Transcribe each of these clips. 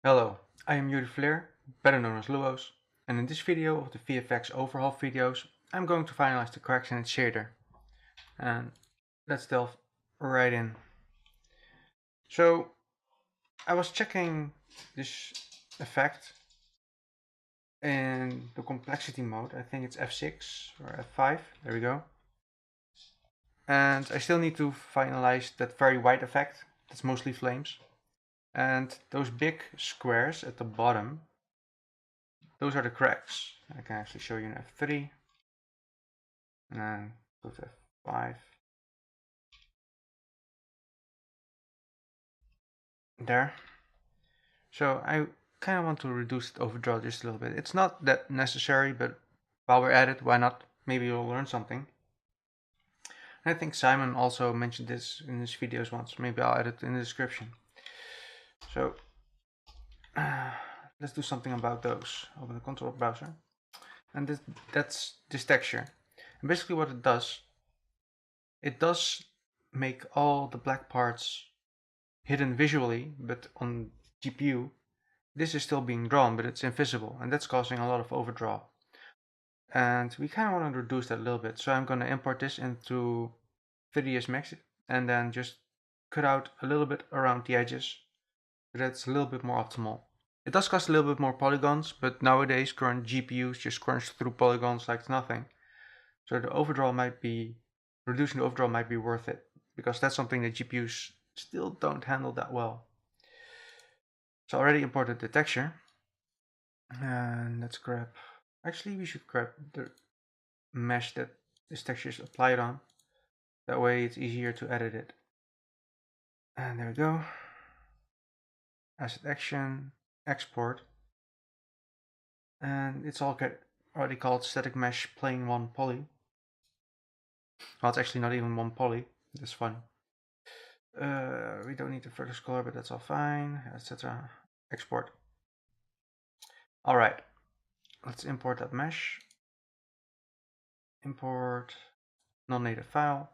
Hello, I am Yoeri Vleer, better known as Luos, and in this video of the VFX overhaul videos, I'm going to finalize the cracks in its shader. And let's delve right in. So, I was checking this effect in the complexity mode. I think it's F6 or F5, there we go. And I still need to finalize that very white effect, that's mostly flames. And those big squares at the bottom, those are the cracks. I can actually show you in F3 and then go to F5. There. So I kind of want to reduce the overdraw just a little bit. It's not that necessary, but while we're at it, why not? Maybe you'll learn something. And I think Simon also mentioned this in his videos once. Maybe I'll add it in the description. So let's do something about those. Open the control browser. And that's this texture. And basically what it does make all the black parts hidden visually, but on GPU, this is still being drawn, but it's invisible, and that's causing a lot of overdraw. And we kind of want to reduce that a little bit. So I'm going to import this into 3ds Max and then just cut out a little bit around the edges. So that's a little bit more optimal. It does cost a little bit more polygons, but nowadays current GPUs just crunch through polygons like nothing. So the overdraw might be, reducing the overdraw might be worth it, because that's something that GPUs still don't handle that well. So I already imported the texture. And let's grab, actually we should grab the mesh that this texture is applied on. That way it's easier to edit it. And there we go. Asset action, export. And it's already called static mesh plane 1 poly. Well, it's actually not even 1 poly. That's fun. We don't need the vertex color, but that's all fine, etc. Export. Alright, let's import that mesh. Import non-native file.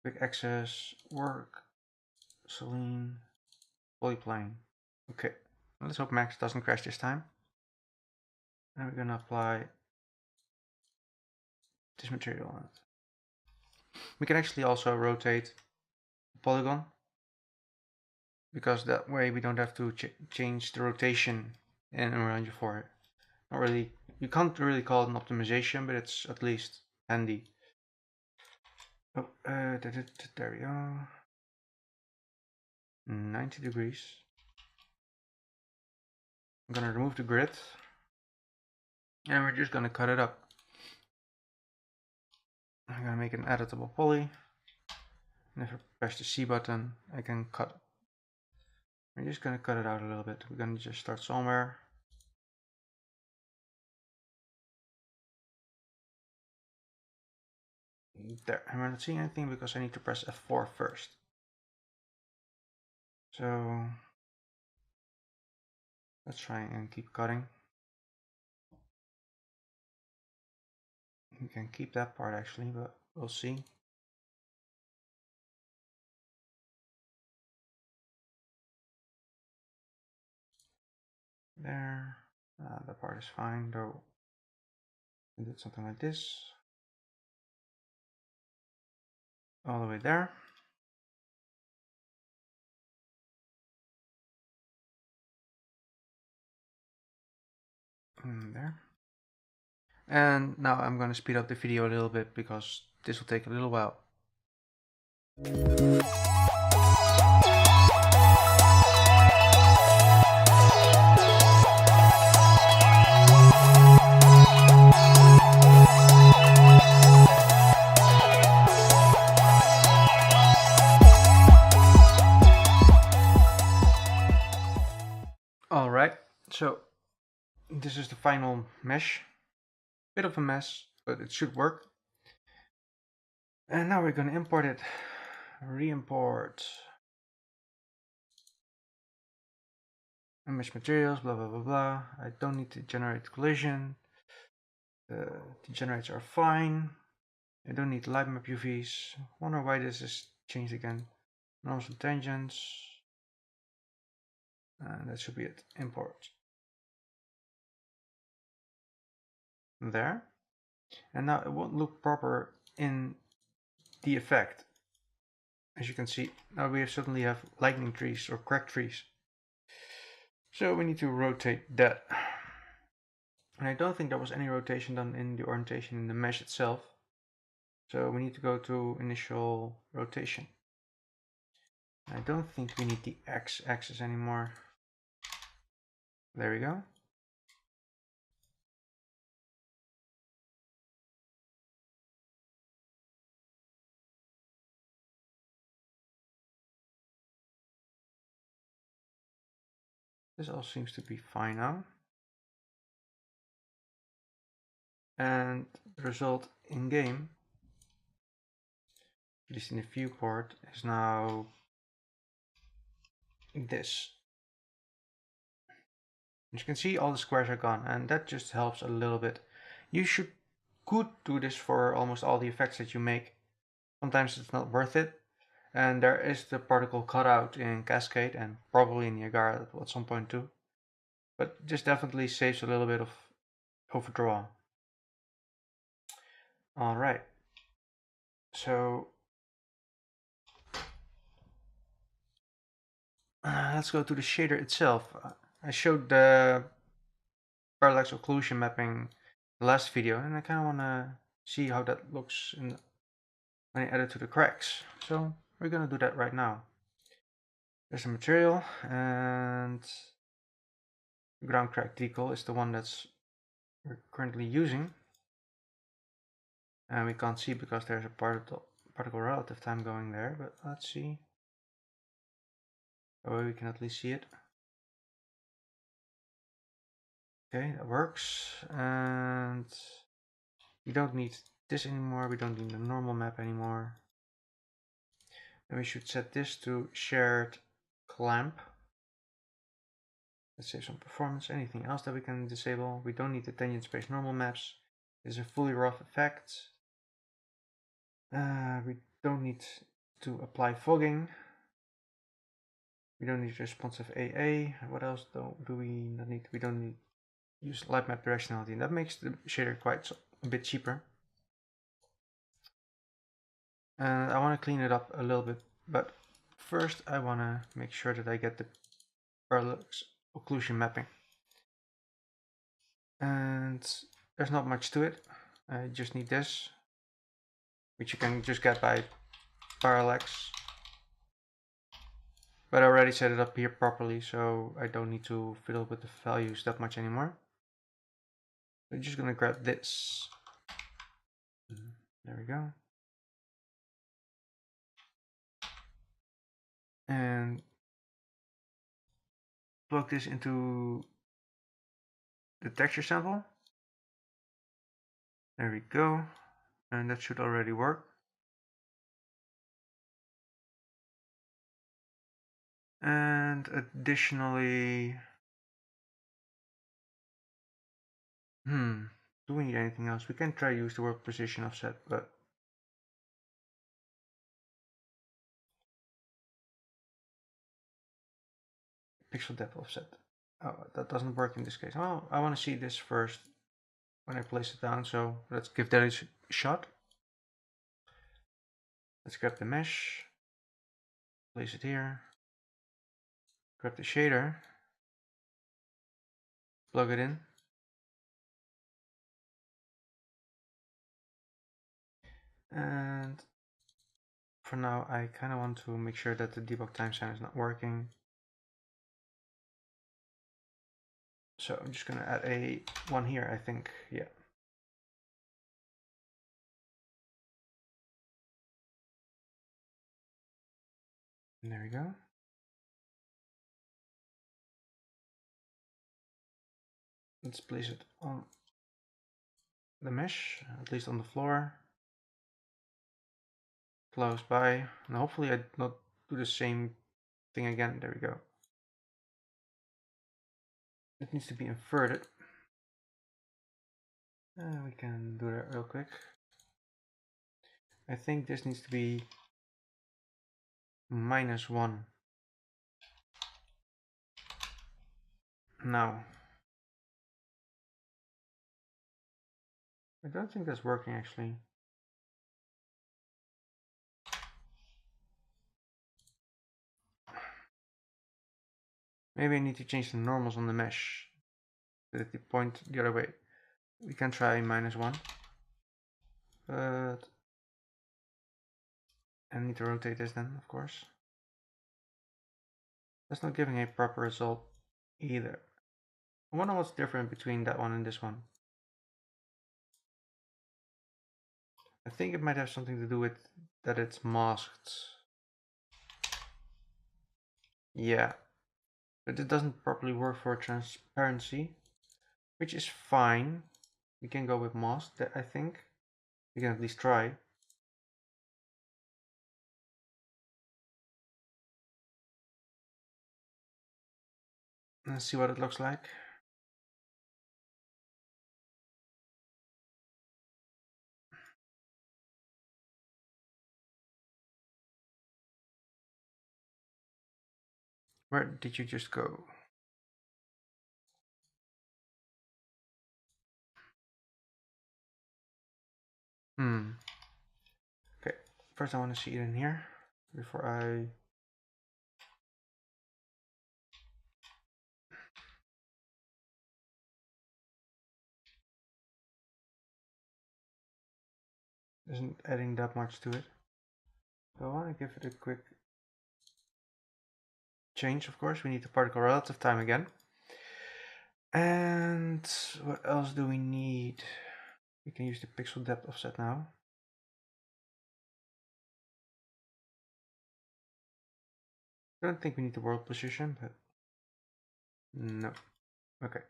Quick access, work, Selene, polyplane. Okay, let's hope Max doesn't crash this time. And we're gonna apply this material on it. We can actually also rotate the polygon, because that way we don't have to change the rotation in and around you for it. Not really, you can't really call it an optimization, but it's at least handy. Oh, there we go. 90 degrees. I'm gonna remove the grid, and we're just gonna cut it up. I'm gonna make an editable poly. And if I press the C button, I can cut. We're just gonna cut it out a little bit. We're gonna just start somewhere. There, I'm not seeing anything because I need to press F4 first. So let's try and keep cutting. You can keep that part actually, but we'll see. There, that part is fine, though. I did something like this, all the way there. And there. And now I'm going to speed up the video a little bit because this will take a little while. Alright, so this is the final mesh. Bit of a mess, but it should work. And now we're going to import it. Re-import. Mesh materials, blah blah blah blah. I don't need to generate collision. The generates are fine. I don't need light map UVs. Wonder why this is changed again. Normals and tangents. And that should be it. Import. There. And now it won't look proper in the effect. As you can see, now we suddenly have lightning trees or crack trees. So we need to rotate that. And I don't think there was any rotation done in the orientation in the mesh itself. So we need to go to initial rotation. I don't think we need the x-axis anymore. There we go. This all seems to be fine now. And the result in game, at least in the viewport, is now this. As you can see, all the squares are gone, and that just helps a little bit. You could do this for almost all the effects that you make. Sometimes it's not worth it. And there is the particle cutout in Cascade and probably in Niagara at some point too. But this definitely saves a little bit of overdraw. Alright. So let's go to the shader itself. I showed the parallax occlusion mapping the last video, and I kind of want to see how that looks when I add it to the cracks. So we're going to do that right now. There's a material, and ground crack decal is the one that's we're currently using. And we can't see because there's a particle relative time going there, but let's see. Oh, we can at least see it. Okay, that works. And we don't need this anymore. We don't need the normal map anymore. Then we should set this to shared clamp. Let's save some performance. Anything else that we can disable? We don't need the tangent space normal maps. This is a fully rough effect. We don't need to apply fogging. We don't need responsive AA. What else do we not need? We don't need use light map directionality, and that makes the shader quite a bit cheaper. And I want to clean it up a little bit, but first I want to make sure that I get the parallax occlusion mapping. And there's not much to it. I just need this, which you can just get by parallax. But I already set it up here properly, so I don't need to fiddle with the values that much anymore. I'm just gonna grab this. There we go. And plug this into the texture sample. There we go. And that should already work. And additionally, do we need anything else? We can try to use the work position offset, but pixel depth offset. Oh, that doesn't work in this case. Oh, I want to see this first when I place it down, so let's give that a shot. Let's grab the mesh, place it here, grab the shader, plug it in, and for now I kind of want to make sure that the debug time sign is not working. So I'm just gonna add a one here, I think, yeah. And there we go. Let's place it on the mesh, at least on the floor, close by, and hopefully I not do the same thing again. There we go. It needs to be inverted. We can do that real quick. I think this needs to be -1. Now, I don't think that's working actually. Maybe I need to change the normals on the mesh so that they point the other way. We can try -1, but I need to rotate this then, of course. That's not giving a proper result either. I wonder what's different between that one and this one. I think it might have something to do with that it's masked. Yeah, but it doesn't properly work for transparency, which is fine. We can go with masked, I think. We can at least try. Let's see what it looks like. Where did you just go? Okay, first I want to see it in here before I... Isn't adding that much to it. So I want to give it a quick change, of course. We need the particle relative time again. And what else do we need? We can use the pixel depth offset now. I don't think we need the world position, but no. Okay.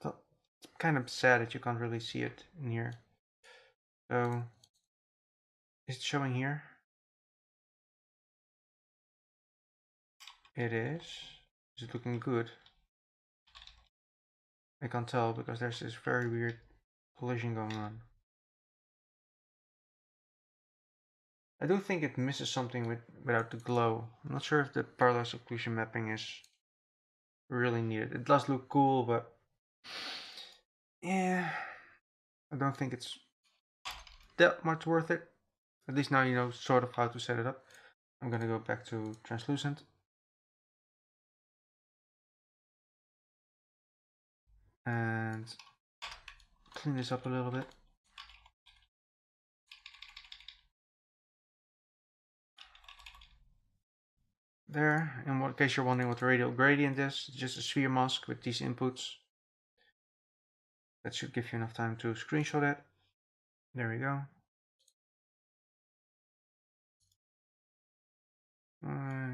So it's kind of sad that you can't really see it in here. So is it showing here? It is. Is it looking good? I can't tell because there's this very weird collision going on. I do think it misses something without the glow. I'm not sure if the parallel occlusion mapping is really needed. It does look cool, but yeah, I don't think it's that much worth it. At least now you know sort of how to set it up. I'm gonna go back to translucent. And clean this up a little bit. There, in case you're wondering what the radial gradient is, it's just a sphere mask with these inputs. That should give you enough time to screenshot it. There we go.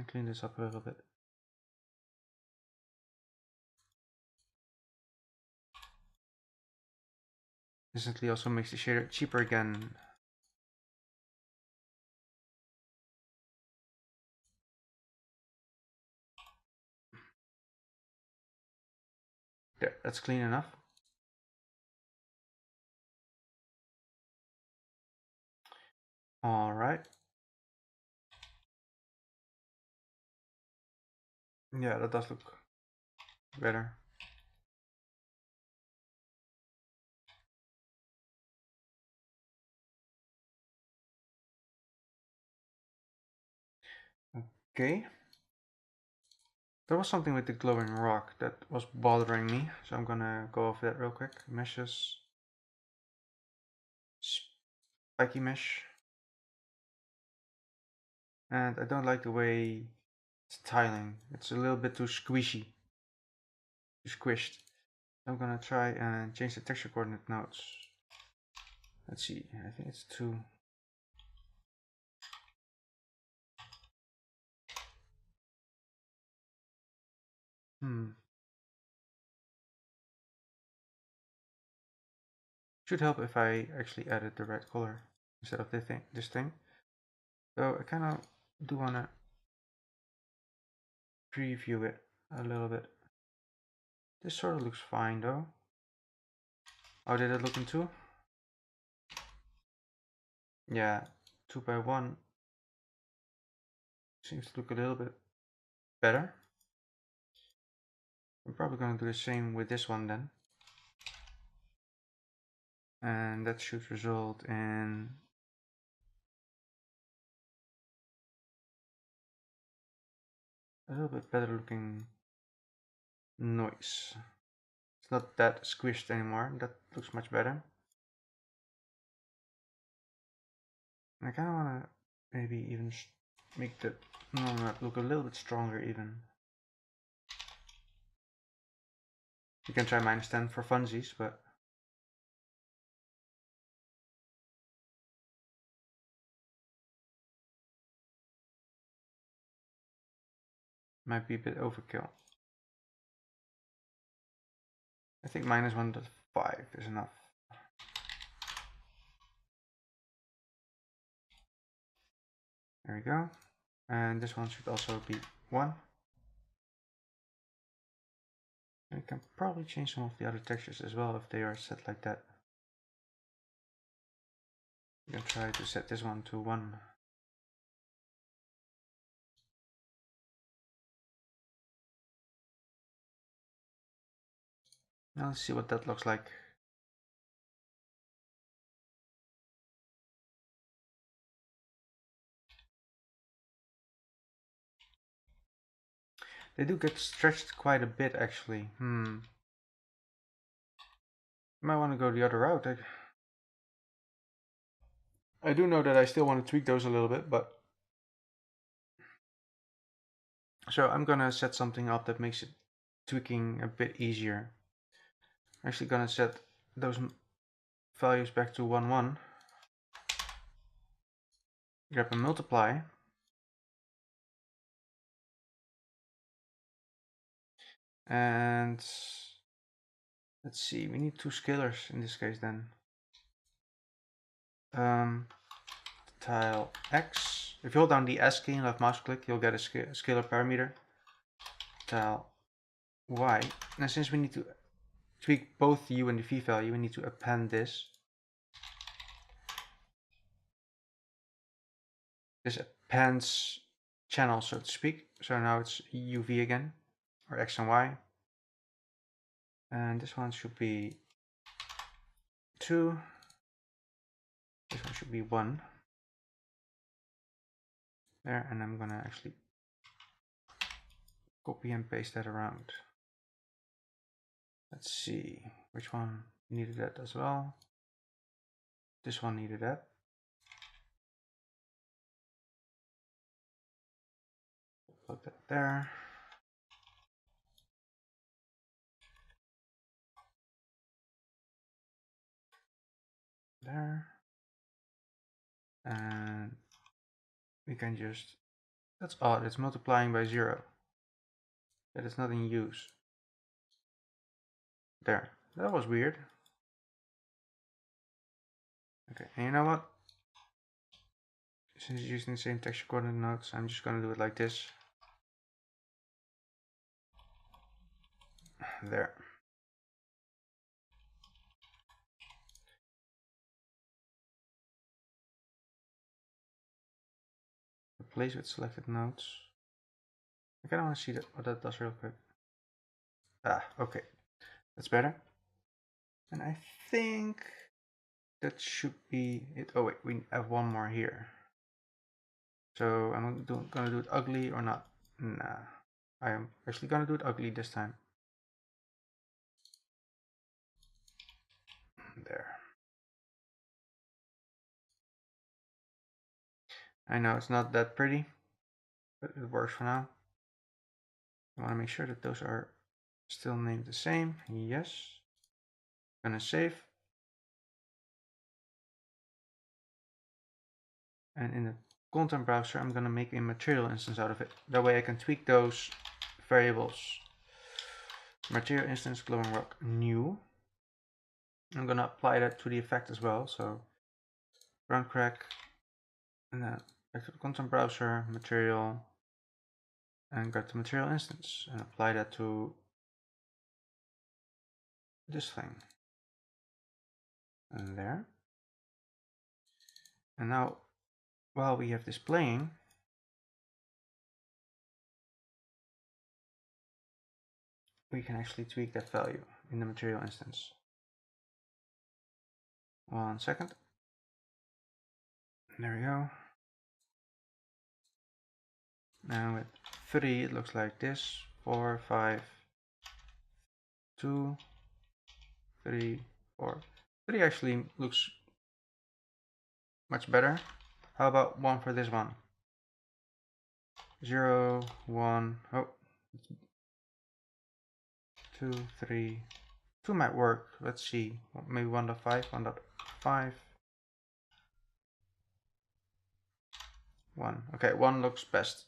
Clean this up a little bit. Instantly also makes the shader cheaper again. There, that's clean enough. All right. Yeah, that does look better. Okay. There was something with the glowing rock that was bothering me, so I'm gonna go over that real quick. Meshes. Spiky mesh. And I don't like the way it's tiling. It's a little bit too squishy. Too squished. I'm gonna try and change the texture coordinate nodes. Let's see, I think it's too... Should help if I actually added the right color instead of this thing. So I kind of do want to preview it a little bit. This sort of looks fine though. How did it look in 2? Yeah, 2 by 1 seems to look a little bit better. I'm probably going to do the same with this one then. And that should result in a little bit better looking noise. It's not that squished anymore. That looks much better. I kind of want to maybe even make the normal map look a little bit stronger even. You can try -10 for funsies, but might be a bit overkill. I think -1.5 is enough. There we go. And this one should also be 1. And you can probably change some of the other textures as well if they are set like that. You can try to set this one to 1. Now let's see what that looks like. They do get stretched quite a bit actually. You might want to go the other route. I do know that I still want to tweak those a little bit, but so I'm gonna set something up that makes it tweaking a bit easier. I'm actually gonna set those values back to 1, 1. Grab a multiply. And let's see, we need 2 scalars in this case then. Tile X. If you hold down the S key and left mouse click, you'll get a scalar parameter. Tile Y. Now since we need to tweak both the U and the V value, we need to append this. This appends channel, so to speak. So now it's UV again, or X and Y. And this one should be 2. This one should be 1. There, and I'm gonna actually copy and paste that around. Let's see, which one needed that as well. This one needed that. Put that there. There. And we can just, that's odd, it's multiplying by 0. That is not in use. There, that was weird. Okay, and you know what? Since it's using the same texture coordinate nodes, I'm just gonna do it like this. There. Replace with selected nodes. I kinda wanna see what that does real quick. Ah, okay. That's better. And I think that should be it. Oh wait, we have one more here. So I'm gonna do it ugly or not? Nah, I am actually gonna do it ugly this time. There. I know it's not that pretty, but it works for now. I want to make sure that those are still named the same. Yes. Gonna save. And in the content browser, I'm gonna make a material instance out of it. That way I can tweak those variables. Material instance glowing rock new. I'm gonna apply that to the effect as well. So ground crack, and then back to the content browser, material, and got the material instance, and apply that to this thing. And there. And now, while we have this playing, we can actually tweak that value in the material instance. 1 second. There we go. Now with 3 it looks like this. 4, 5, 2, 3, 4. 3 actually looks much better. How about 1 for this one? 0, 1, oh, 2, 3. 2 might work. Let's see. Maybe 1.5, 1.5. 1. Okay, 1 looks best.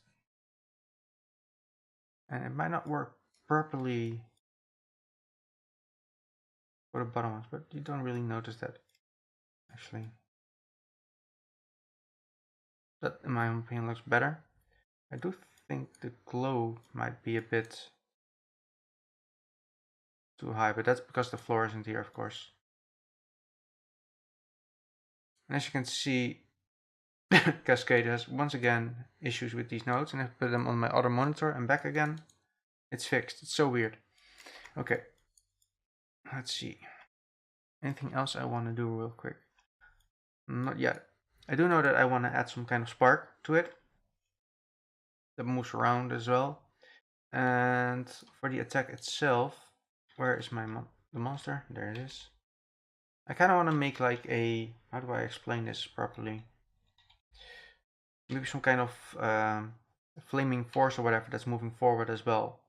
And it might not work properly for the bottom ones, but you don't really notice that actually. That, in my opinion, looks better. I do think the glow might be a bit too high, but that's because the floor isn't here, of course. And as you can see, Cascade has once again issues with these nodes, and I've put them on my other monitor and back again. It's fixed. It's so weird. Okay, let's see. Anything else I want to do real quick? Not yet. I do know that I want to add some kind of spark to it that moves around as well. And for the attack itself, where is my the monster? There it is. I kind of want to make like a, how do I explain this properly? Maybe some kind of flaming force or whatever that's moving forward as well.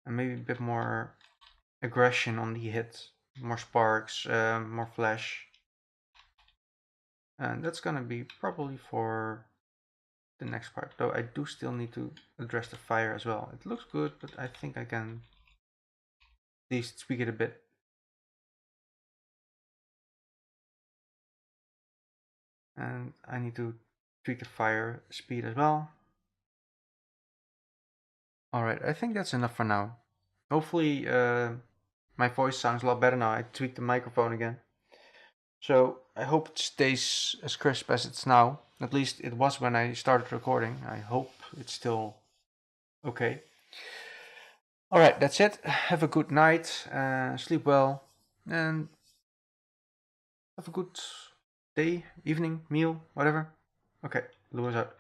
And maybe a bit more aggression on the hit. More sparks, more flash. And that's gonna be probably for the next part. Though I do still need to address the fire as well. It looks good, but I think I can at least tweak it a bit. And I need to tweak the fire speed as well. Alright, I think that's enough for now. Hopefully my voice sounds a lot better now. I tweaked the microphone again. So I hope it stays as crisp as it's now. At least it was when I started recording. I hope it's still okay. Alright, that's it. Have a good night. Sleep well. And have a good day, evening, meal, whatever. Okay, Luos out.